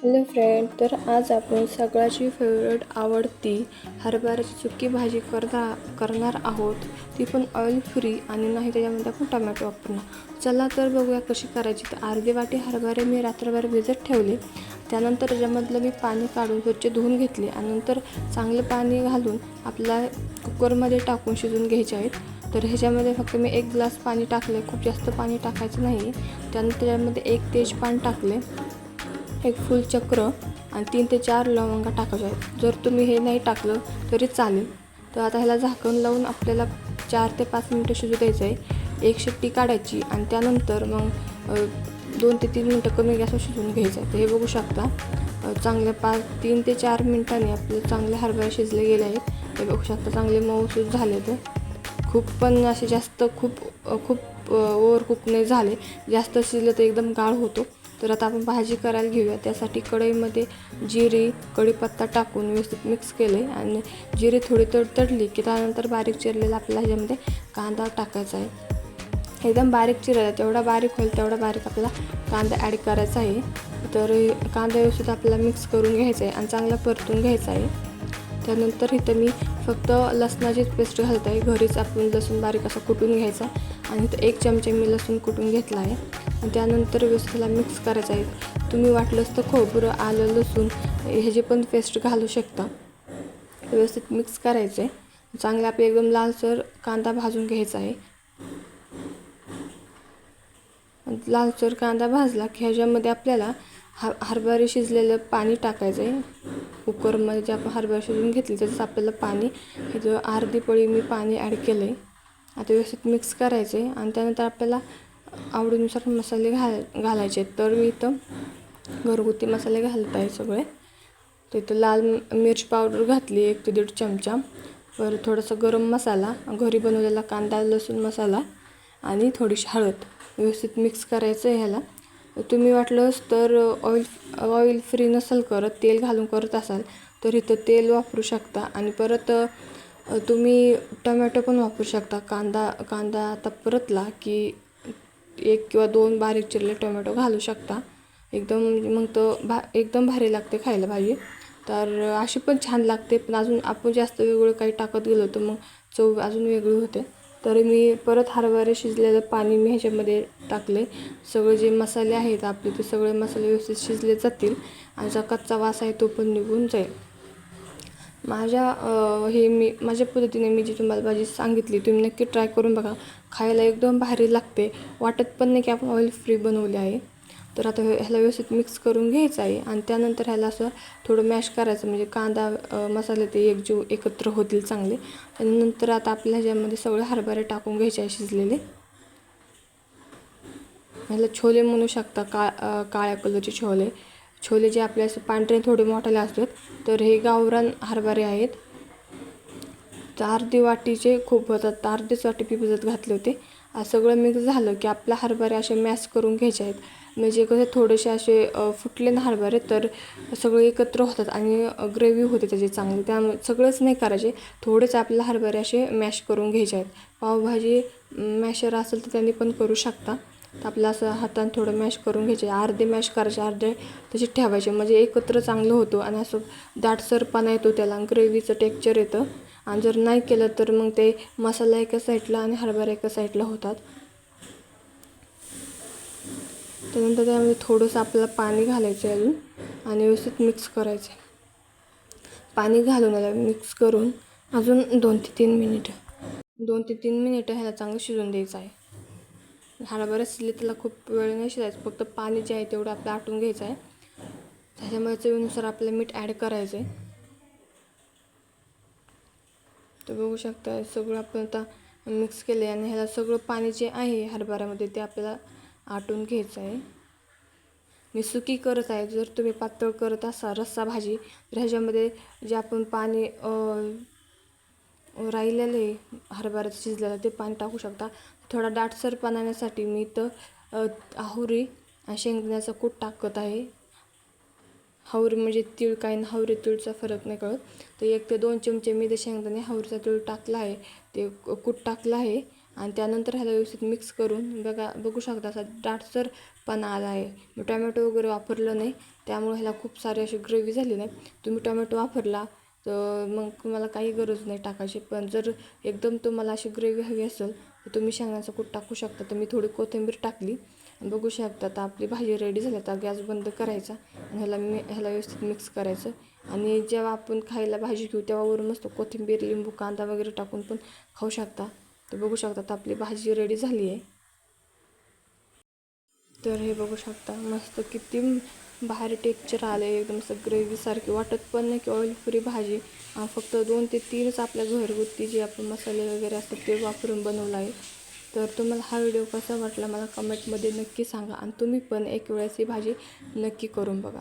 Hello friend, तर आज आपण सगळ्याची फेवरेट आवडती हरभऱ्याची सुकी भाजी करणार आहोत. ती पण ऑइल फ्री आणि नाही त्याच्यामध्ये आपण टोमॅटो वापरणार. चला तर बघूया कशी करायची. तर अर्धी वाटी हरभरे मी रात्रभर भिजत ठेवले. त्यानंतर त्याच्यामधलं मी पाणी काढून स्वच्छ धुवून घेतले आणि नंतर चांगलं पाणी घालून आपला कुकरमध्ये टाकून शिजवून घ्यायचे आहेत. तर ह्याच्यामध्ये फक्त मी 1 ग्लास पाणी टाकले, खूप जास्त पाणी टाकायचं नाही. त्यानंतर त्याच्यामध्ये 1 तेजपान टाकले, 1 फुलचक्र आणि 3 ते 4 लवंगा टाकायच्या आहेत. जर तुम्ही हे नाही टाकलं तरी चालेल. तर आता ह्याला झाकण लावून आपल्याला 4 ते 5 मिनटं शिजू द्यायचं आहे. 1 शिट्टी काढायची आणि त्यानंतर मग 2 ते 3 मिनटं कमी गॅसवर शिजवून घ्यायचं आहे. तर हे बघू शकता चांगल्या 3 ते 4 मिनटांनी आपले चांगले हरभरे शिजले गेले आहेत. हे बघू शकता चांगले मऊसूत झाले. तर खूप पण असे जास्त खूप ओव्हर कुक नाही झाले. जास्त शिजलं तर एकदम गाळ होतो. तर आता आपण भाजी करायला घेऊया. त्यासाठी कढईमध्ये जिरे, कढीपत्ता टाकून व्यवस्थित मिक्स केले आणि जिरे थोडी तडतडली की त्यानंतर बारीक चिरलेला आपल्याला ह्याच्यामध्ये कांदा टाकायचा आहे. एकदम बारीक चिरायचा, जेवढा बारीक होईल तेवढा बारीक आपल्याला कांदा ॲड करायचा आहे. तर कांदा व्यवस्थित आपल्याला मिक्स करून घ्यायचा आहे आणि चांगला परतून घ्यायचा आहे. त्यानंतर इथं मी फक्त लसणाचीच पेस्ट घालत आहे. घरीच आपण लसूण बारीक असा कुटून घ्यायचा आणि इथं 1 चमचा मी लसूण कुटून घेतला आहे आणि त्यानंतर व्यवस्थित मिक्स करायचं आहे. तुम्ही वाटलंच तर खोबरं, आलं, लसूण ह्याची पण पेस्ट घालू शकता. व्यवस्थित मिक्स करायचं आहे. चांगला आपला एकदम लालसर कांदा भाजून घ्यायचा आहे. लालसर कांदा भाजला की ह्याच्यामध्ये आपल्याला हरभरे शिजलेलं पाणी टाकायचं आहे. कुकरमध्ये जे आपण हरभरे शिजवून घेतले त्याचं आपल्याला पाणी, ह्याचं अर्धी पळी मी पाणी ॲड केलं आहे. आता व्यवस्थित मिक्स करायचं आहे आणि त्यानंतर आपल्याला आवडीनुसार मसाले घालायचे आहेत. तर मी इथं घरगुती मसाले घालत आहे सगळे. तर इथं लाल मिर्च पावडर घातली 1 ते 1.5 चमचा. परत थोडासा गरम मसाला, घरी बनवलेला कांदा लसूण मसाला आणि थोडीशी हळद. व्यवस्थित मिक्स करायचं आहे ह्याला. तुम्ही वाटलंच तर ऑइल फ्री नसेल करत, तेल घालून करत असाल तर इथं तेल वापरू शकता आणि परत तुम्ही टोमॅटो पण वापरू शकता. कांदा आता परतला की 1 किंवा 2 बारीक चिरले टोमॅटो घालू शकता. मग तो एकदम भारी लागते खायला भाजी. तर अशी पण छान लागते, पण अजून आपण जास्त वेगळं काही टाकत गेलो तर मग चव अजून वेगळी होते. तर मी परत हरभरे शिजलेलं पाणी मी ह्याच्यामध्ये टाकले. सगळे जे मसाले आहेत आपले ते सगळे मसाले व्यवस्थित शिजले जातील आणि जो कच्चा वास आहे तो पण निघून जाईल. माझ्या पद्धतीने मी जी तुम्हाला भाजी सांगितली तुम्ही नक्की ट्राय करून बघा. खायला एकदम भारी लागते, वाटत पण नाही की आपण ऑइल फ्री बनवले आहे. तर आता ह्याला व्यवस्थित मिक्स करून घ्यायचं आहे आणि त्यानंतर ह्याला असं थोडं मॅश करायचं, म्हणजे कांदा मसाले ते एकत्र होतील चांगले. त्यानंतर आता आपल्या ह्याच्यामध्ये सगळे हरभरे टाकून घ्यायचे आहे शिजलेले. ह्याला छोले म्हणू शकता, काळ्या कलरचे छोले जे आपले असे पांढरे थोडे मोठाले असतात. तर हे गावरान हरभरे आहेत. तर अर्धी वाटीचे खूप होतात, तर अर्धीच वाटी मी भिजत घातले होते. सगळं मिक्स झालं की आपल्या हरभरे असे मॅश करून घ्यायचे आहेत. म्हणजे कसं थोडेसे असे फुटले ना हरभरे तर सगळे एकत्र होतात आणि ग्रेव्ही होते त्याची चांगली. त्यामुळे सगळंच नाही करायचे, थोडेच आपल्याला हरभरे असे मॅश करून घ्यायचे आहेत. पावभाजी मॅशर असेल तर त्यांनी पण करू शकता. तर आपलं असं हाताने थोडं मॅश करून घ्यायचे. अर्धे मॅश करायचे, अर्धे तसे ठेवायचे, म्हणजे एकत्र चांगलं होतं आणि असं दाटसरपणा येतो त्याला, ग्रेव्हीचं टेक्स्चर येतं. आणि जर नाही केलं तर मग ते मसाला एका साईडला आणि हरभरा एका साईडला होतात. त्यानंतर त्यामध्ये थोडंसं आपल्याला पाणी घालायचं आहे अजून आणि व्यवस्थित मिक्स करायचं आहे. पाणी घालून याला मिक्स करून अजून 2 ते 3 मिनिटं ह्याला चांगलं शिजून द्यायचं आहे. हरभरा शिजले त्याला खूप वेळ नाही शिजायचं, फक्त पाणी जे आहे तेवढं आपलं आटून घ्यायचं आहे. त्याच्यामुळे चवीनुसार आपल्याला मीठ ॲड करायचं आहे. तर बघू शकता सगळं आपण आता मिक्स केलं आहे आणि ह्याला सगळं पाणी जे आहे हरभऱ्यामध्ये ते आपल्याला आटून घ्यायचं आहे. मी सुकी करत आहे. जर तुम्ही पातळ करत असाल रस्सा भाजी तर ह्याच्यामध्ये जे आपण पाणी राहिलेलं आहे हरभऱ्याचं शिजलेलं ते पाणी टाकू शकता. थोडा दाटसरपणा येण्यासाठी मी इथं आहुरी शेंगदाण्याचा कूट टाकत आहे. हावरी म्हणजे तीळ, काही हावरी तीळचा फरक नाही कळत. तर 1 ते 2 चमचे मी ते शेंगदाणे हावरीचा तीळ टाकला आहे, ते कूट टाकला आहे आणि त्यानंतर ह्याला व्यवस्थित मिक्स करून बघू शकता असा दाटसरपणा आला आहे. मी टोमॅटो वगैरे वापरलं नाही, त्यामुळे ह्याला खूप सारी अशी ग्रेव्ही झाली नाही. तुम्ही टोमॅटो वापरला तर मग तुम्हाला काही गरज नाही टाकायची. पण जर एकदम तुम्हाला अशी ग्रेव्ही हवी असेल तर तुम्ही शेंगदाण्याचं कूट टाकू शकता. तर मी थोडी कोथिंबीर टाकली. बघू शकता आता आपली भाजी रेडी झाली. आता गॅस बंद करायचा आणि ह्याला व्यवस्थित मिक्स करायचं. आणि जेव्हा आपण खायला भाजी घेऊ तेव्हा वरून मस्त कोथिंबीर, लिंबू, कांदा वगैरे टाकून पण खाऊ शकता. तर बघू शकता आता आपली भाजी रेडी झाली आहे. तर हे बघू शकता मस्त किती भारी टेक्स्चर आलं आहे. एकदम असं ग्रेव्हीसारखी वाटत पण नाही की ऑइल फ्री भाजी. फक्त 2 ते 3च आपल्या घरगुती जे आपण मसाले वगैरे असतात ते वापरून बनवला आहे. तर तुम्हाला हा व्हिडिओ कसा वाटला मला कमेंटमध्ये नक्की सांगा. आणि तुम्ही पण एक वेळेस ही भाजी नक्की करून बघा.